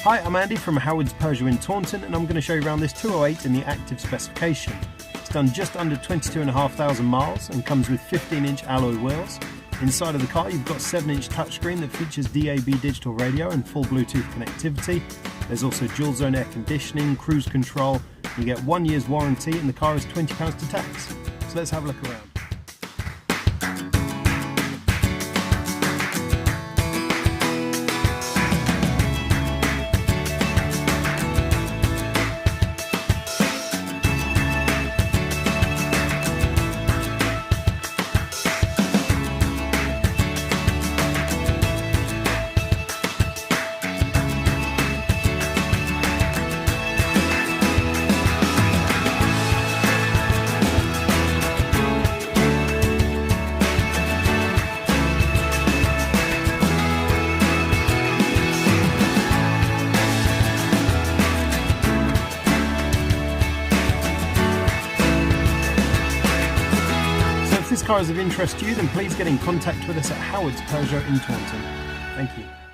Hi, I'm Andy from Howard's Peugeot in Taunton, and I'm going to show you around this 208 in the active specification. It's done just under 22,500 miles and comes with 15-inch alloy wheels. Inside of the car you've got a 7-inch touchscreen that features DAB digital radio and full Bluetooth connectivity. There's also dual zone air conditioning, cruise control. You get 1 year's warranty and the car is £20 to tax. So let's have a look around. If this car is of interest to you, then please get in contact with us at Howard's Peugeot in Taunton. Thank you.